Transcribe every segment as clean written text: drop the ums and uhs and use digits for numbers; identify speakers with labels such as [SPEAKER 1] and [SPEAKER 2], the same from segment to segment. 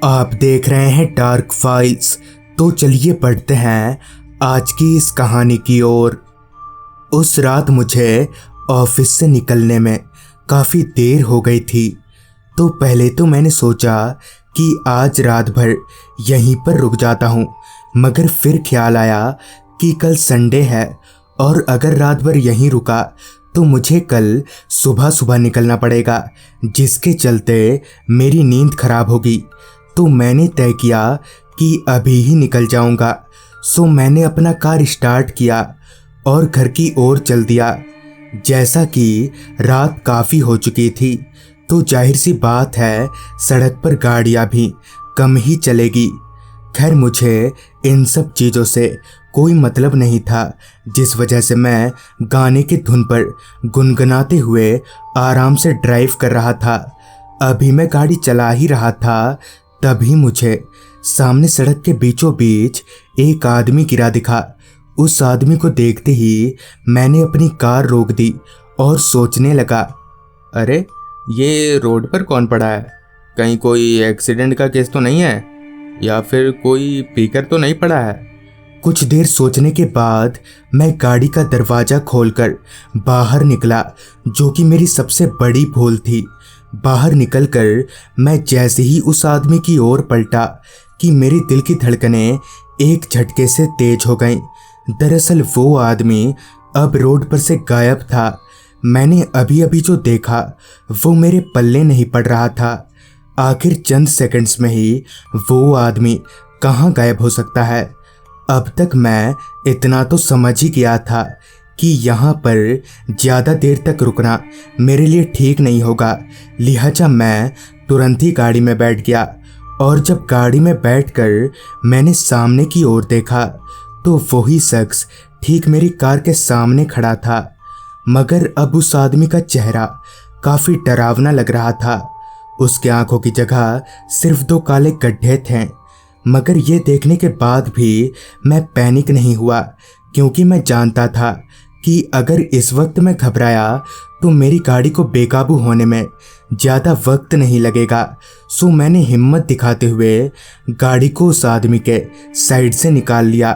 [SPEAKER 1] आप देख रहे हैं डार्क फाइल्स। तो चलिए पढ़ते हैं आज की इस कहानी की ओर। उस रात मुझे ऑफिस से निकलने में काफ़ी देर हो गई थी, तो पहले तो मैंने सोचा कि आज रात भर यहीं पर रुक जाता हूँ, मगर फिर ख्याल आया कि कल संडे है और अगर रात भर यहीं रुका तो मुझे कल सुबह सुबह निकलना पड़ेगा, जिसके चलते मेरी नींद खराब होगी। तो मैंने तय किया कि अभी ही निकल जाऊंगा। सो मैंने अपना कार स्टार्ट किया और घर की ओर चल दिया। जैसा कि रात काफ़ी हो चुकी थी, तो जाहिर सी बात है सड़क पर गाड़ियां भी कम ही चलेगी। खैर, मुझे इन सब चीज़ों से कोई मतलब नहीं था, जिस वजह से मैं गाने की धुन पर गुनगुनाते हुए आराम से ड्राइव कर रहा था। अभी मैं गाड़ी चला ही रहा था, तभी मुझे सामने सड़क के बीचों बीच एक आदमी गिरा दिखा। उस आदमी को देखते ही मैंने अपनी कार रोक दी और सोचने लगा, अरे ये रोड पर कौन पड़ा है? कहीं कोई एक्सीडेंट का केस तो नहीं है, या फिर कोई पीकर तो नहीं पड़ा है? कुछ देर सोचने के बाद मैं गाड़ी का दरवाज़ा खोलकर बाहर निकला, जो कि मेरी सबसे बड़ी भूल थी। बाहर निकलकर मैं जैसे ही उस आदमी की ओर पलटा कि मेरे दिल की धड़कनें एक झटके से तेज हो गईं। दरअसल वो आदमी अब रोड पर से गायब था। मैंने अभी अभी जो देखा वो मेरे पल्ले नहीं पड़ रहा था। आखिर चंद सेकंड्स में ही वो आदमी कहाँ गायब हो सकता है? अब तक मैं इतना तो समझ ही गया था कि यहाँ पर ज़्यादा देर तक रुकना मेरे लिए ठीक नहीं होगा। लिहाजा मैं तुरंत ही गाड़ी में बैठ गया और जब गाड़ी में बैठकर मैंने सामने की ओर देखा तो वही शख्स ठीक मेरी कार के सामने खड़ा था, मगर अब उस आदमी का चेहरा काफ़ी डरावना लग रहा था। उसके आंखों की जगह सिर्फ 2 काले गड्ढे थे, मगर ये देखने के बाद भी मैं पैनिक नहीं हुआ, क्योंकि मैं जानता था कि अगर इस वक्त मैं घबराया तो मेरी गाड़ी को बेकाबू होने में ज़्यादा वक्त नहीं लगेगा। सो मैंने हिम्मत दिखाते हुए गाड़ी को उस आदमी के साइड से निकाल लिया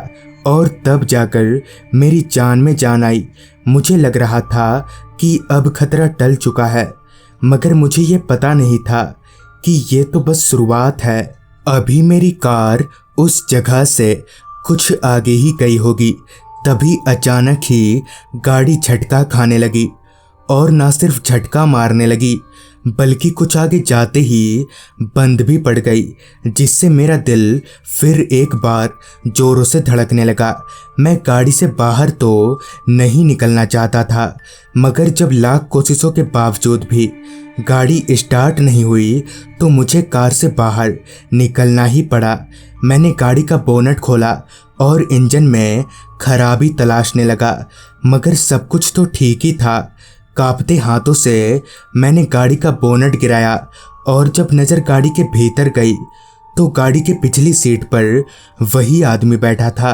[SPEAKER 1] और तब जाकर मेरी जान में जान आई। मुझे लग रहा था कि अब खतरा टल चुका है, मगर मुझे ये पता नहीं था कि ये तो बस शुरुआत है। अभी मेरी कार उस जगह से कुछ आगे ही गई होगी, तभी अचानक ही गाड़ी झटका खाने लगी, और ना सिर्फ झटका मारने लगी बल्कि कुछ आगे जाते ही बंद भी पड़ गई, जिससे मेरा दिल फिर एक बार जोरों से धड़कने लगा। मैं गाड़ी से बाहर तो नहीं निकलना चाहता था, मगर जब लाख कोशिशों के बावजूद भी गाड़ी स्टार्ट नहीं हुई तो मुझे कार से बाहर निकलना ही पड़ा। मैंने गाड़ी का बोनट खोला और इंजन में खराबी तलाशने लगा, मगर सब कुछ तो ठीक ही था। कांपते हाथों से मैंने गाड़ी का बोनट गिराया और जब नज़र गाड़ी के भीतर गई तो गाड़ी के पिछली सीट पर वही आदमी बैठा था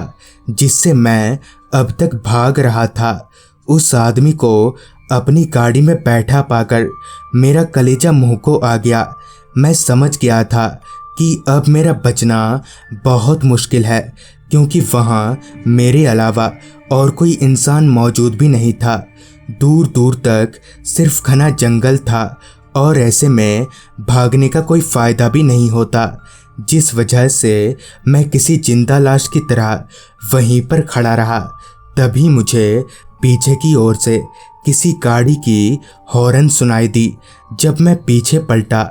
[SPEAKER 1] जिससे मैं अब तक भाग रहा था। उस आदमी को अपनी गाड़ी में बैठा पाकर मेरा कलेजा मुंह को आ गया। मैं समझ गया था कि अब मेरा बचना बहुत मुश्किल है, क्योंकि वहाँ मेरे अलावा और कोई इंसान मौजूद भी नहीं था। दूर दूर तक सिर्फ घना जंगल था और ऐसे में भागने का कोई फ़ायदा भी नहीं होता, जिस वजह से मैं किसी जिंदा लाश की तरह वहीं पर खड़ा रहा। तभी मुझे पीछे की ओर से किसी गाड़ी की हॉर्न सुनाई दी। जब मैं पीछे पलटा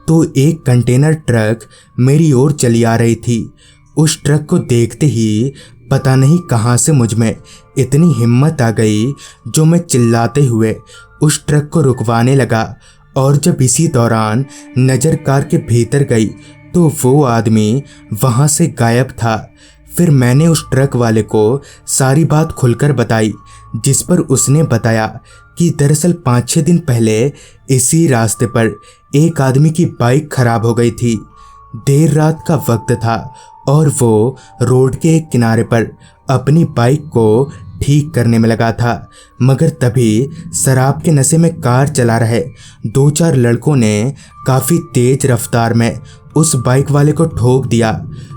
[SPEAKER 1] तो एक कंटेनर ट्रक मेरी ओर चली आ रही थी। उस ट्रक को देखते ही पता नहीं कहाँ से मुझ में इतनी हिम्मत आ गई, जो मैं चिल्लाते हुए उस ट्रक को रुकवाने लगा। और जब इसी दौरान नज़र कार के भीतर गई तो वो आदमी वहाँ से गायब था। फिर मैंने उस ट्रक वाले को सारी बात खुलकर बताई, जिस पर उसने बताया कि दरअसल 5-6 दिन पहले इसी रास्ते पर एक आदमी की बाइक खराब हो गई थी। देर रात का वक्त था और वो रोड के एक किनारे पर अपनी बाइक को ठीक करने में लगा था, मगर तभी शराब के नशे में कार चला रहे 2-4 लड़कों ने काफ़ी तेज रफ्तार में उस बाइक वाले को ठोक दिया।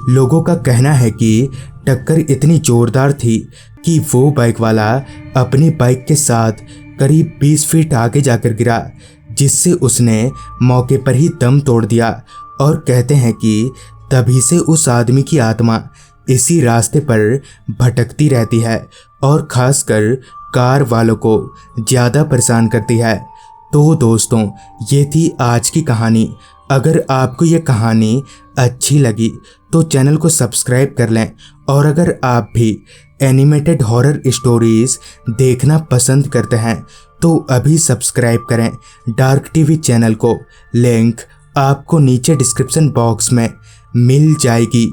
[SPEAKER 1] लोगों का कहना है कि टक्कर इतनी जोरदार थी कि वो बाइक वाला अपनी बाइक के साथ करीब 20 फीट आगे जाकर गिरा, जिससे उसने मौके पर ही दम तोड़ दिया। और कहते हैं कि तभी से उस आदमी की आत्मा इसी रास्ते पर भटकती रहती है और खासकर कार वालों को ज़्यादा परेशान करती है। तो दोस्तों, ये थी आज की कहानी। अगर आपको ये कहानी अच्छी लगी तो चैनल को सब्सक्राइब कर लें, और अगर आप भी एनिमेटेड हॉरर स्टोरीज देखना पसंद करते हैं तो अभी सब्सक्राइब करें डार्क टीवी चैनल को। लिंक आपको नीचे डिस्क्रिप्शन बॉक्स में मिल जाएगी।